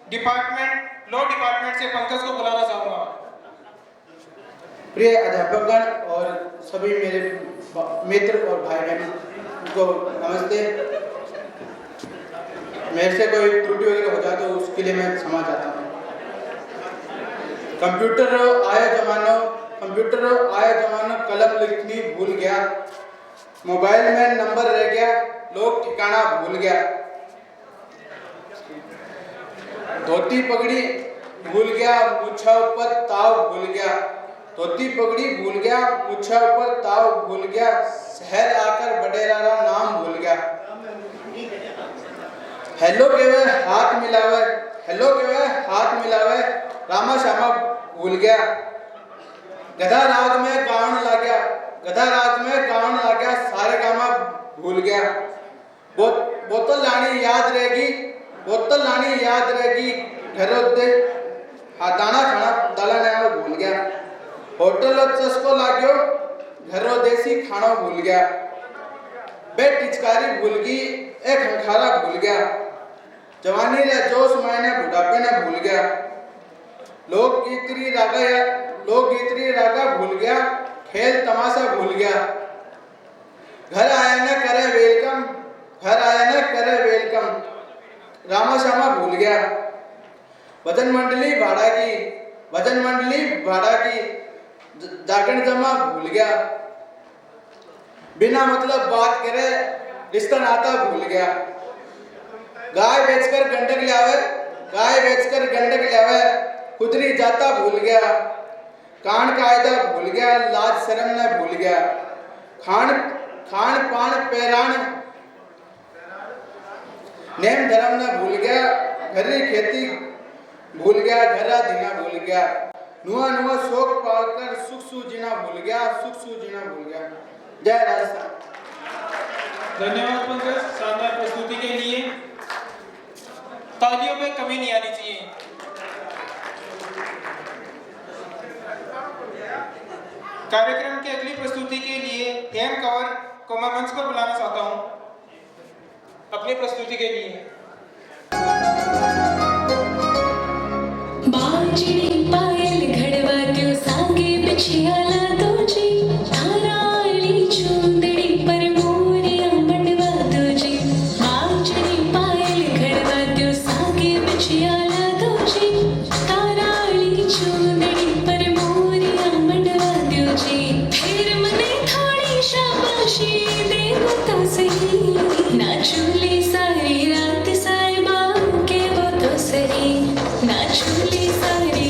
Law department से पंकज को बुलाना चाहूंगा। प्रिय अध्यापकगण और सभी मेरे मित्र और भाई बहन को नमस्ते। मेरे से कोई त्रुटि वगैरह हो जाए तो उसके लिए मैं क्षमा चाहता हूँ। कंप्यूटर आया जमाना कलम लिखनी भूल गया, मोबाइल में नंबर रह गया, लोग ठिकाना भूल गया। धोती पगड़ी भूल गया, मूछा ऊपर ताव भूल गया। धोती पगड़ी भूल गया, मूछा ऊपर ताव भूल गया। शहर आकर बडेरा नाम भूल गया। हेलो केवे हाथ मिलावे, रामा श्यामा भूल गया। गधा राग में गावन ला गया, सारे गामा भूल गया। बोतल लानी याद रहेगी, घरों दे दाना खाना दाला भूल गया। होटल चस्को लाग्यो, घरों देसी खाना भूल गया। बे टिचकारी भूल गई, एक हंखारा भूल गया। जवानी रे जोश मायने बुढ़ापे ने भूल गया। लोग गीतरी रागा भूल गया, खेल तमाशा भूल गया। घर आया न करे वेलकम, रामा श्यामा भूल गया। भजन मंडली भाड़ा की जागरण जमा भूल गया। बिना मतलब बात करे रिश्ता नाता भूल गया। गाय बेचकर गंडक लावे, खुदरी जाता भूल गया। कान कायदा भूल गया, लाज शर्म न भूल गया। खान पान पैरान नेम धर्म न भूल गया। घरी खेती भूल गया, घरा दीना भूल गया। नुआ शोक पाकर सुख सूझना भूल गया। जय राजस्थान। धन्यवाद पंकज, शानदार प्रस्तुति के लिए। तालियों में कमी नहीं आनी चाहिए। कार्यक्रम की अगली प्रस्तुति के लिए एम कंवर को मैं मंच पर बुलाना चाहता हूं अपनी प्रस्तुति के लिए। बाजरी पायल घड़वा त्यो सांगे बिछियाला दोजी, थाराली चूंदड़ी पर मोरिया मंडवा दोजी। बाजरी पायल घड़वा त्यो सांगे बिछियाला दोजी, थाराली चूंदड़ी पर मोरिया मंडवा दोजी। फिर मने थोड़ी शाबाशी देगो तो सही, नाचूली सारी रात साहिबा के वो तो सही, नाचूली सारी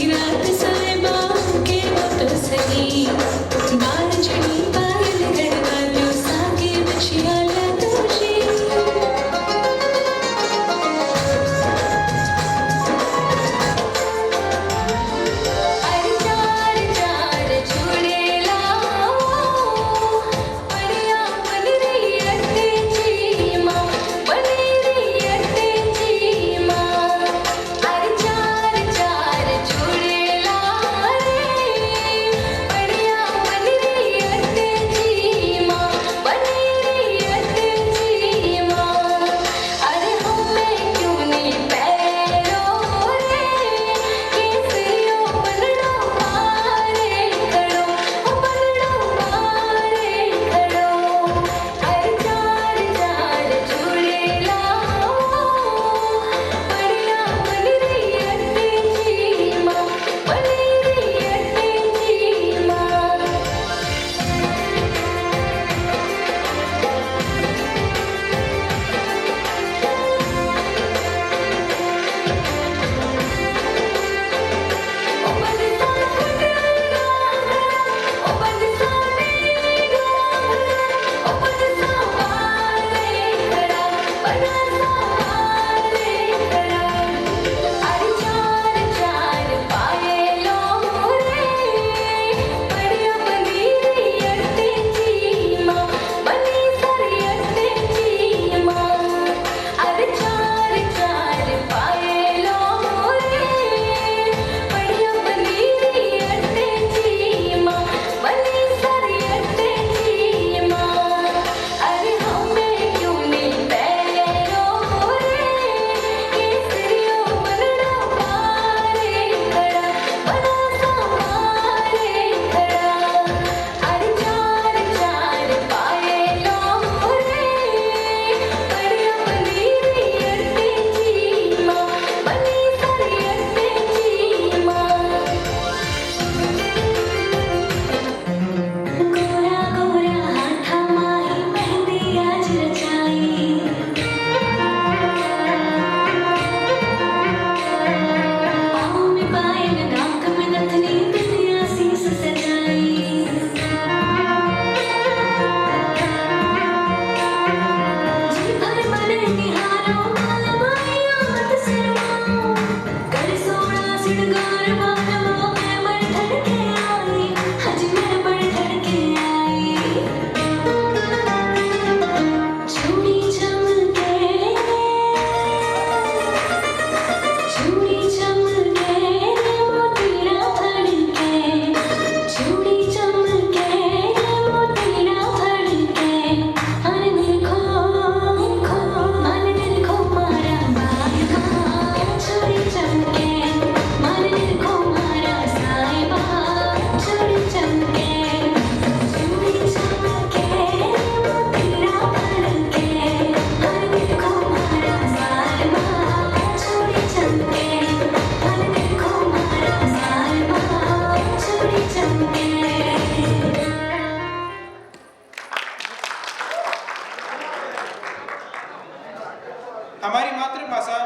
हमारी मातृभाषा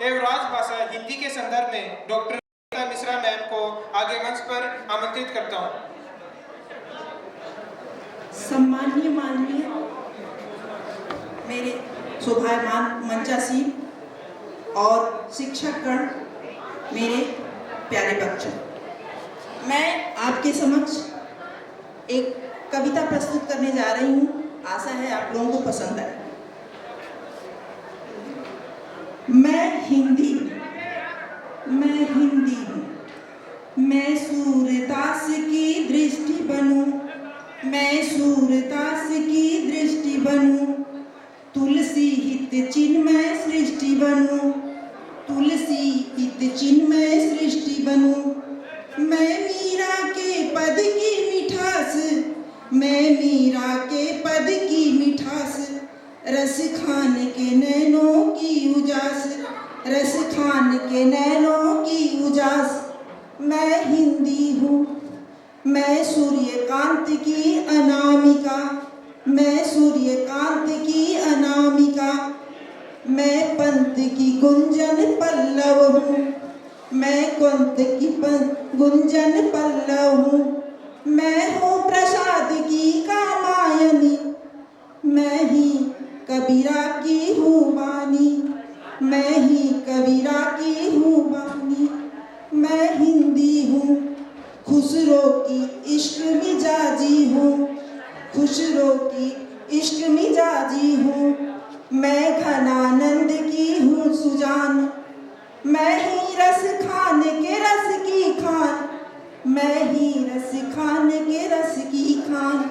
एवं राजभाषा हिंदी के संदर्भ में डॉक्टर गीता मिश्रा मैम को आगे मंच पर आमंत्रित करता हूँ। सम्माननीय माननीय मेरे शोभायमान मंचासीन और शिक्षकगण, मेरे प्यारे बच्चों, मैं आपके समक्ष एक कविता प्रस्तुत करने जा रही हूँ। आशा है आप लोगों को पसंद आए। मैं हिंदी हूँ, मैं सूरदास की दृष्टि बनूं, मैं सूरदास की दृष्टि बनूं, तुलसी हित चिन्मय सृष्टि बनूं, तुलसी हित चिन्मय सृष्टि बनूं। मैं मीरा के पद की मिठास, मैं मीरा के पद की मिठास, रस खान के नैनों की उजास, रस खान के नैनों की उजास। मैं हिंदी हूँ, मैं सूर्यकांत की अनामिका, मैं सूर्यकांत की अनामिका, मैं पंत की गुंजन पल्लव हूँ, मैं पंत की गुंजन पल्लव हूँ। मैं हूँ प्रसाद की कामायनी, मैं ही कबीरा की हूँ बानी, मैं ही कबीरा की हूँ बानी। मैं हिंदी हूँ, खुसरो की इश्क मिजाजी हूँ, खुसरो की इश्क मिजाजी हूँ। मैं घनानंद की हूँ सुजान, मैं ही रस खान के रस की खान, मैं ही रस खान के रस की खान।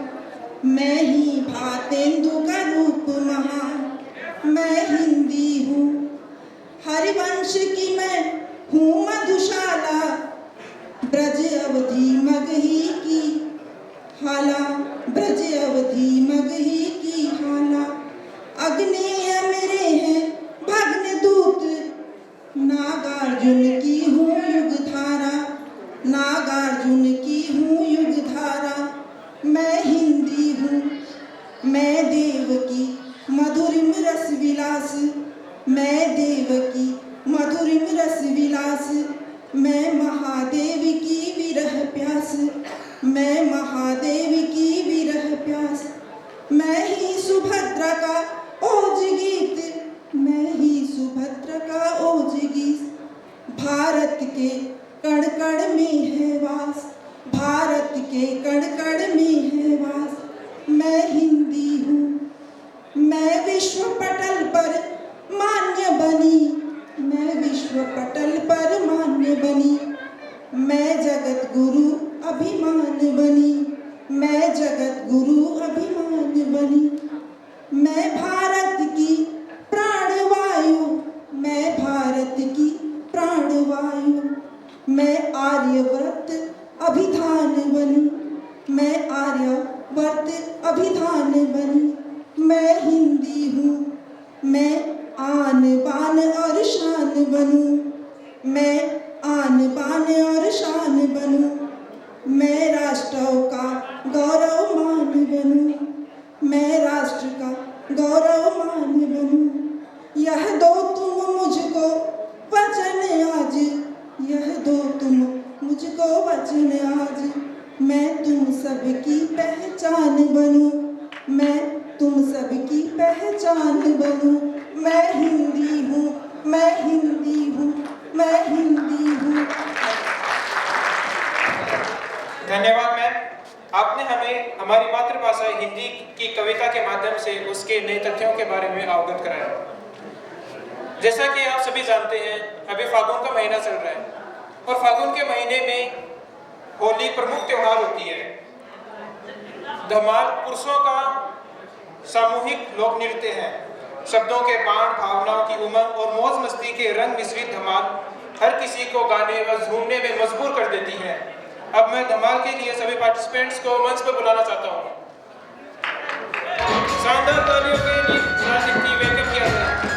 मैं ही भातेंदु का रूप महान, मैं हिंदी हूँ। हरिवंश की मैं हूँ मधुशाला, ब्रज अवधि मगही की हाला, ब्रज अवधि मगही की हाला। अग्नेय मेरे हैं भग्न दूत, नागार्जुन की हूँ युग धारा, नागार्जुन की हूँ युग धारा। मैं हिंदी हूँ, मैं देव की मधुरिम रस विलास, मैं देव की मधुरिम रस विलास। मैं महादेव की विरह प्यास, मैं महादेव की विरह प्यास। मैं ही सुभद्रा का ओज गीत, मैं ही सुभद्रा का ओज गीत। भारत के कण कण में है वास, भारत के कण कण में है वास। मैं हिंदी हूँ, मैं विश्व पटल पर मान्य बनी, मैं विश्व पटल पर मान्य बनी। मैं जगत गुरु अभिमान बनी, मैं जगत गुरु अभिमान बनी। मैं भारत की प्राणवायु, मैं भारत की प्राणवायु। मैं आर्यव्रत अभिधान बनी, मैं आर्यव्रत अभिधान बनी। मैं हिंदी हूँ, मैं आन बान और शान बनूं, मैं आन बान और शान बनूं। मैं राष्ट्रों का गौरवमान बनूं, मैं राष्ट्र का गौरवमान बनूं। यह दो तुम मुझको वचन आज, यह दो तुम मुझको वचन आज। मैं तुम सबकी पहचान बनूं, मैं तुम सबकी पहचान बनूं। मैं हिंदी हूँ, मैं हिंदी हूँ, मैं हिंदी हूँ। धन्यवाद मैम, आपने हमें हमारी मातृभाषा हिंदी की कविता के माध्यम से उसके नए तथ्यों के बारे में अवगत कराया। जैसा कि आप सभी जानते हैं, अभी फागुन का महीना चल रहा है और फागुन के महीने में होली प्रमुख त्योहार होती है। धमाल पुरुषों का सामूहिक लोक नृत्य है। शब्दों के बाण, भावनाओं की उमंग और मौज मस्ती के रंग मिश्रित धमाल हर किसी को गाने व झूमने में मजबूर कर देती है। अब मैं धमाल के लिए सभी पार्टिसिपेंट्स को मंच पर बुलाना चाहता हूँ। शानदार तालियों के लिए वेलकम किया जाए।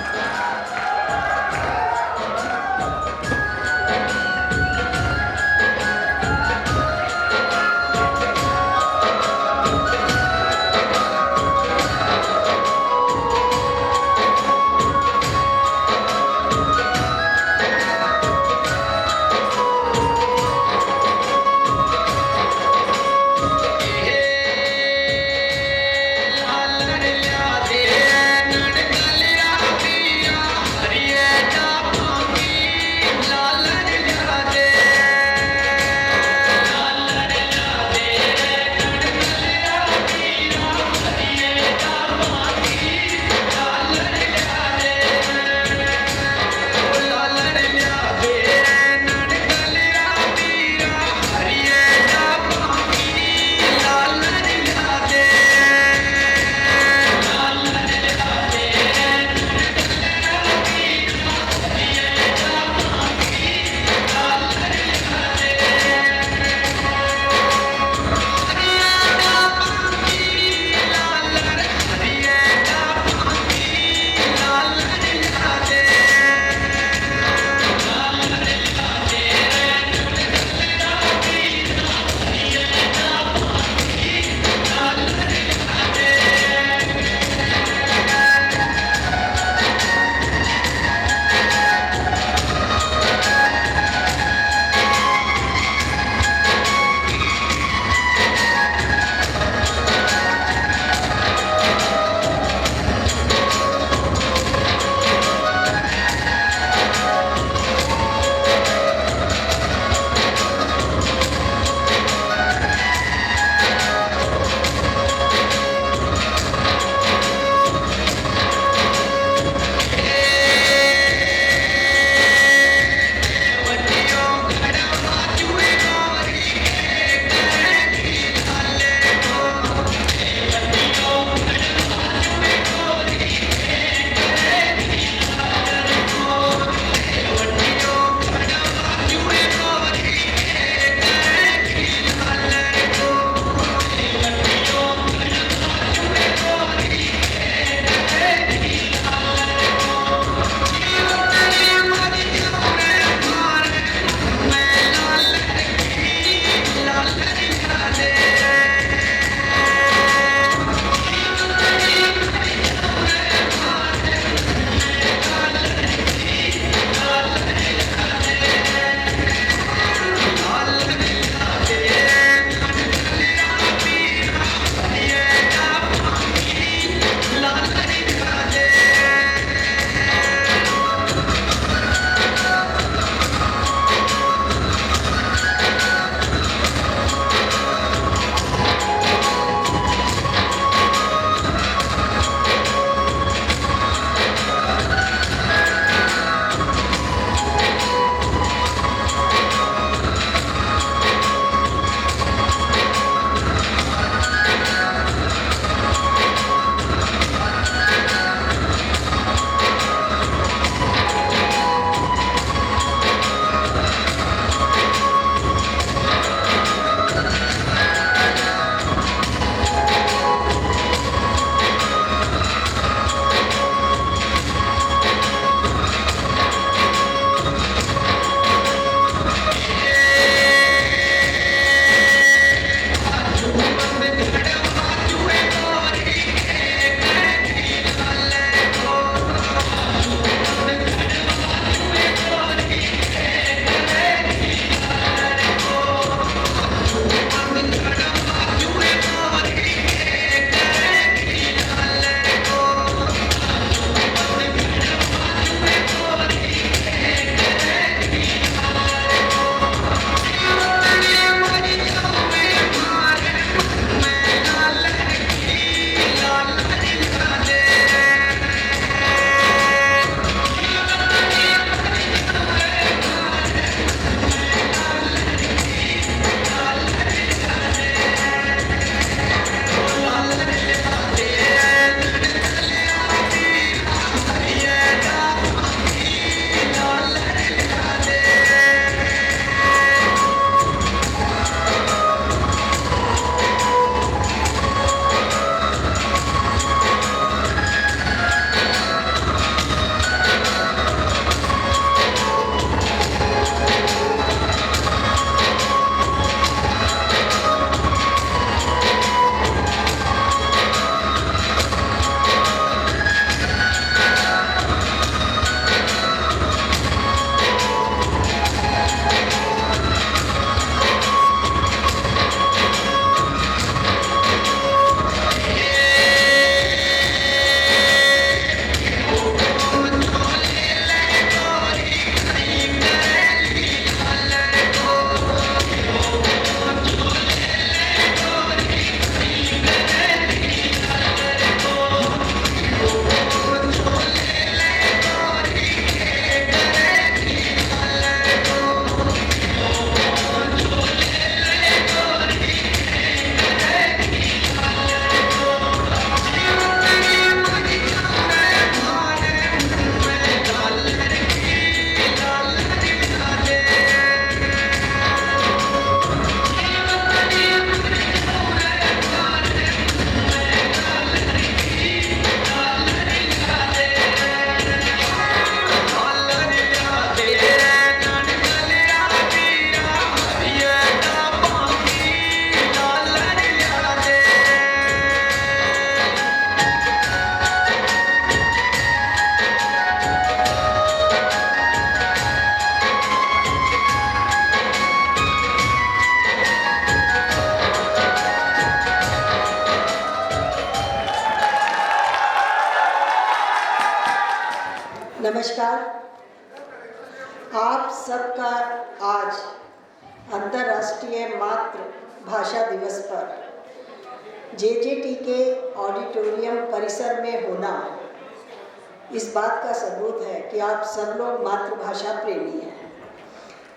नमस्कार। आप सबका आज अंतर्राष्ट्रीय मातृभाषा दिवस पर जेजेटी के ऑडिटोरियम परिसर में होना इस बात का सबूत है कि आप सब लोग मातृभाषा प्रेमी हैं।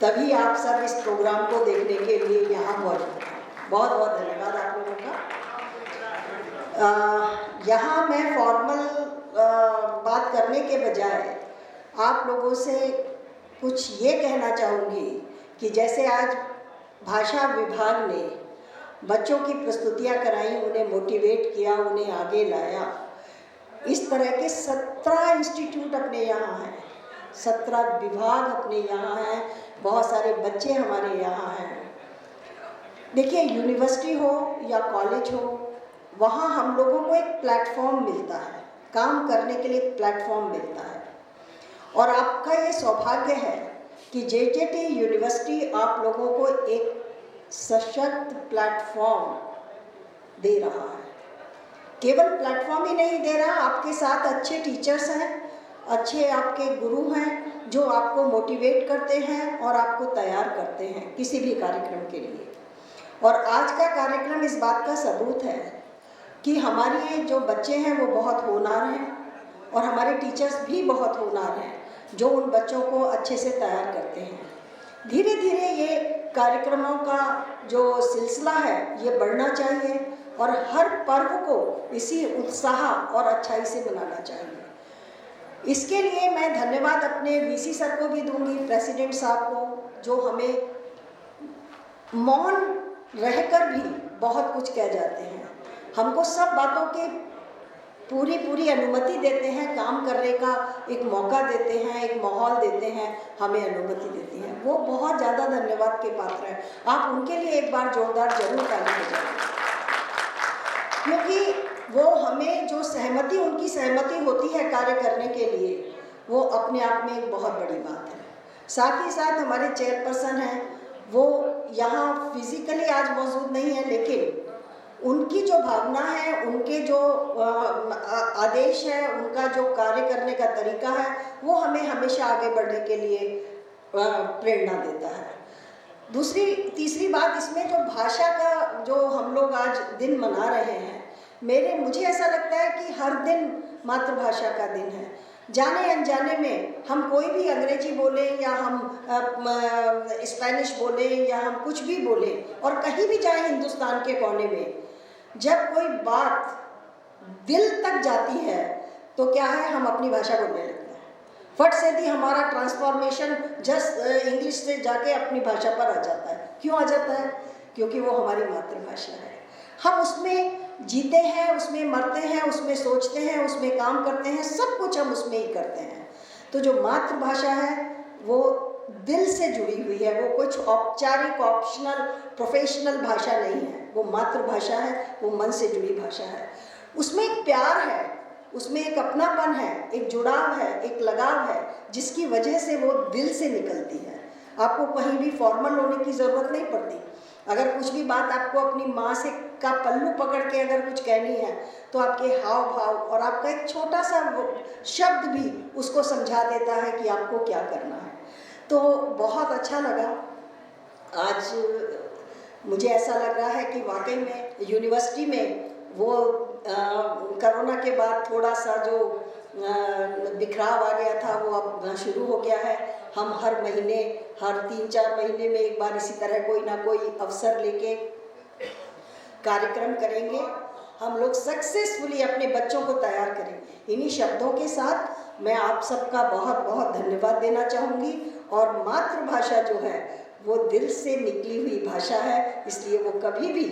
तभी आप सब इस प्रोग्राम को देखने के लिए यहाँ मौजूद हैं। बहुत बहुत धन्यवाद आप लोगों का। यहाँ मैं फॉर्मल बात करने के बजाय आप लोगों से कुछ ये कहना चाहूँगी कि जैसे आज भाषा विभाग ने बच्चों की प्रस्तुतियाँ कराई, उन्हें मोटिवेट किया, उन्हें आगे लाया, इस तरह के 17 इंस्टीट्यूट अपने यहाँ हैं, 17 विभाग अपने यहाँ हैं, बहुत सारे बच्चे हमारे यहाँ हैं। देखिए, यूनिवर्सिटी हो या कॉलेज हो, वहाँ हम लोगों को एक प्लेटफॉर्म मिलता है, काम करने के लिए एक प्लेटफॉर्म मिलता है। और आपका ये सौभाग्य है कि जेजेटी यूनिवर्सिटी आप लोगों को एक सशक्त प्लेटफॉर्म दे रहा है। केवल प्लेटफॉर्म ही नहीं दे रहा, आपके साथ अच्छे टीचर्स हैं, अच्छे आपके गुरु हैं जो आपको मोटिवेट करते हैं और आपको तैयार करते हैं किसी भी कार्यक्रम के लिए। और आज का कार्यक्रम इस बात का सबूत है कि हमारे जो बच्चे हैं वो बहुत होनहार हैं और हमारे टीचर्स भी बहुत होनहार हैं जो उन बच्चों को अच्छे से तैयार करते हैं। धीरे धीरे ये कार्यक्रमों का जो सिलसिला है ये बढ़ना चाहिए और हर पर्व को इसी उत्साह और अच्छाई से मनाना चाहिए। इसके लिए मैं धन्यवाद अपने वीसी सर को भी दूंगी, प्रेसिडेंट साहब को, जो हमें मौन रहकर भी बहुत कुछ कह जाते हैं, हमको सब बातों की पूरी अनुमति देते हैं, काम करने का एक मौका देते हैं, एक माहौल देते हैं, हमें अनुमति देती हैं। वो बहुत ज़्यादा धन्यवाद के पात्र हैं। आप उनके लिए एक बार जोरदार जरूर ताली बजाएं, क्योंकि वो हमें जो सहमति, उनकी सहमति होती है कार्य करने के लिए, वो अपने आप में एक बहुत बड़ी बात है। साथ ही साथ हमारे चेयरपर्सन हैं, वो यहाँ फिजिकली आज मौजूद नहीं है, लेकिन उनकी जो भावना है, उनके जो आदेश है, उनका जो कार्य करने का तरीका है, वो हमें हमेशा आगे बढ़ने के लिए प्रेरणा देता है। तीसरी बात, इसमें जो भाषा का जो हम लोग आज दिन मना रहे हैं, मुझे ऐसा लगता है कि हर दिन मातृभाषा का दिन है। जाने अनजाने में हम कोई भी अंग्रेजी बोले या हम स्पेनिश बोले या हम कुछ भी बोले, और कहीं भी जाए हिंदुस्तान के कोने में, जब कोई बात दिल तक जाती है तो क्या है, हम अपनी भाषा बोलने लगते हैं। फट से भी हमारा ट्रांसफॉर्मेशन इंग्लिश से जाके अपनी भाषा पर आ जाता है। क्यों आ जाता है? क्योंकि वो हमारी मातृभाषा है। हम उसमें जीते हैं, उसमें मरते हैं, उसमें सोचते हैं, उसमें काम करते हैं, सब कुछ हम उसमें ही करते हैं। तो जो मातृभाषा है वो दिल से जुड़ी हुई है, वो कुछ औपचारिक, ऑप्शनल, प्रोफेशनल भाषा नहीं है। वो मातृभाषा है, वो मन से जुड़ी भाषा है। उसमें एक प्यार है, उसमें एक अपनापन है, एक जुड़ाव है, एक लगाव है, जिसकी वजह से वो दिल से निकलती है। आपको कहीं भी फॉर्मल होने की ज़रूरत नहीं पड़ती। अगर कुछ भी बात आपको अपनी माँ से का पल्लू पकड़ के अगर कुछ कहनी है, तो आपके हाव भाव और आपका एक छोटा सा शब्द भी उसको समझा देता है कि आपको क्या करना है। तो बहुत अच्छा लगा। आज मुझे ऐसा लग रहा है कि वाकई में यूनिवर्सिटी में वो कोरोना के बाद थोड़ा सा जो बिखराव आ गया था, वो अब शुरू हो गया है। हम हर महीने, हर 3-4 महीने में एक बार इसी तरह कोई ना कोई अवसर लेके कार्यक्रम करेंगे। हम लोग सक्सेसफुली अपने बच्चों को तैयार करेंगे। इन्हीं शब्दों के साथ मैं आप सबका बहुत बहुत धन्यवाद देना चाहूँगी। और मातृभाषा जो है वो दिल से निकली हुई भाषा है, इसलिए वो कभी भी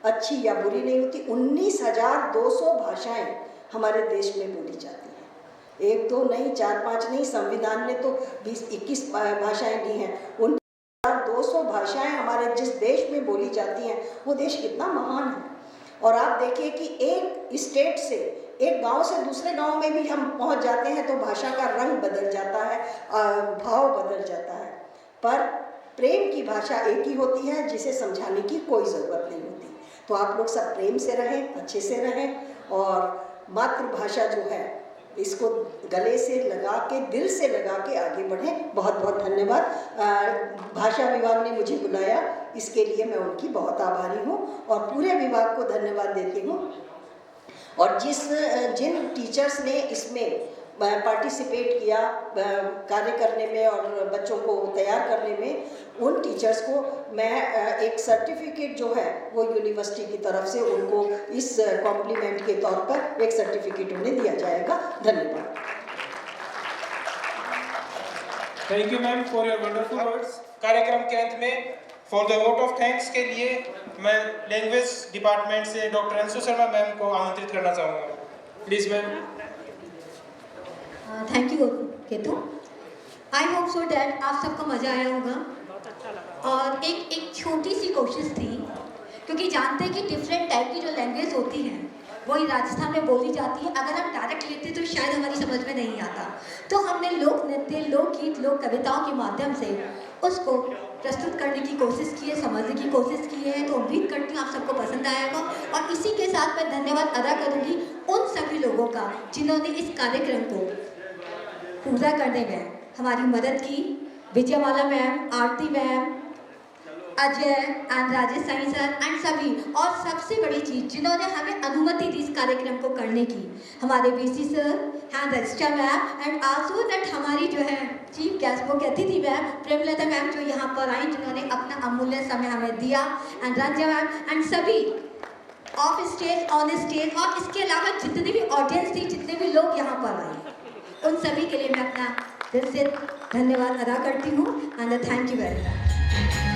अच्छी या बुरी नहीं होती। 19,200 भाषाएं हमारे देश में बोली जाती हैं। 1-2 नहीं, 4-5 नहीं, संविधान ने तो 20-21 भाषाएं दी हैं। 19,200 भाषाएं हमारे जिस देश में बोली जाती हैं, वो देश कितना महान है। और आप देखिए कि एक स्टेट से, एक गांव से दूसरे गांव में भी हम पहुंच जाते हैं तो भाषा का रंग बदल जाता है, भाव बदल जाता है, पर प्रेम की भाषा एक ही होती है, जिसे समझाने की कोई ज़रूरत नहीं होती। तो आप लोग सब प्रेम से रहें, अच्छे से रहें, और मातृभाषा जो है इसको गले से लगा के, दिल से लगा के आगे बढ़ें। बहुत बहुत धन्यवाद। भाषा विभाग ने मुझे बुलाया, इसके लिए मैं उनकी बहुत आभारी हूँ और पूरे विभाग को धन्यवाद देती हूँ। और जिन टीचर्स ने इसमें पार्टिसिपेट किया कार्य करने में और बच्चों को तैयार करने में, उन टीचर्स को मैं एक सर्टिफिकेट जो है वो यूनिवर्सिटी की तरफ से उनको इस कॉम्प्लीमेंट के तौर पर एक सर्टिफिकेट उन्हें दिया जाएगा। धन्यवाद। Thank you ma'am for your wonderful words. कार्यक्रम के अंत में for the vote of thanks के लिए मैं लैंग्वेज डिपार्टमेंट से डॉक्टर अंशु शर्मा मैम को आमंत्रित करना चाहूँगा। Please ma'am. Thank you Ketu. I hope so that आप सबको मज़ा आया होगा। और एक छोटी सी कोशिश थी, क्योंकि जानते हैं कि डिफरेंट टाइप की जो लैंग्वेज होती है वही राजस्थान में बोली जाती है। अगर हम डायरेक्ट लेते तो शायद हमारी समझ में नहीं आता, तो हमने लोक नृत्य, लोकगीत, लोक कविताओं के माध्यम से उसको प्रस्तुत करने की कोशिश की है, समझने की कोशिश की है। तो उम्मीद करती हूँ आप सबको पसंद आएगा। और इसी के साथ मैं धन्यवाद अदा करूँगी उन सभी लोगों का जिन्होंने इस कार्यक्रम को पूरा करने में हमारी मदद की। Vijayamala ma'am, Aarti ma'am, Ajay and Rajesh Sai sir and सभी। और सबसे बड़ी चीज़ जिन्होंने हमें अनुमति दी इस कार्यक्रम को करने की, हमारे VC sir and registrar ma'am and also that हमारी जो है चीफ गेस्ट वो कहती थी मैम प्रेमलता मैम, जो यहाँ पर आई, जिन्होंने अपना अमूल्य समय हमें दिया, एंड रंजा मैम एंड सभी ऑफ स्टेज, ऑन स्टेज, और इसके अलावा जितनी भी ऑडियंस थी, जितने भी लोग यहाँ पर आए, उन सभी के लिए मैं अपना दिल से धन्यवाद अदा करती हूँ। And thank you very much.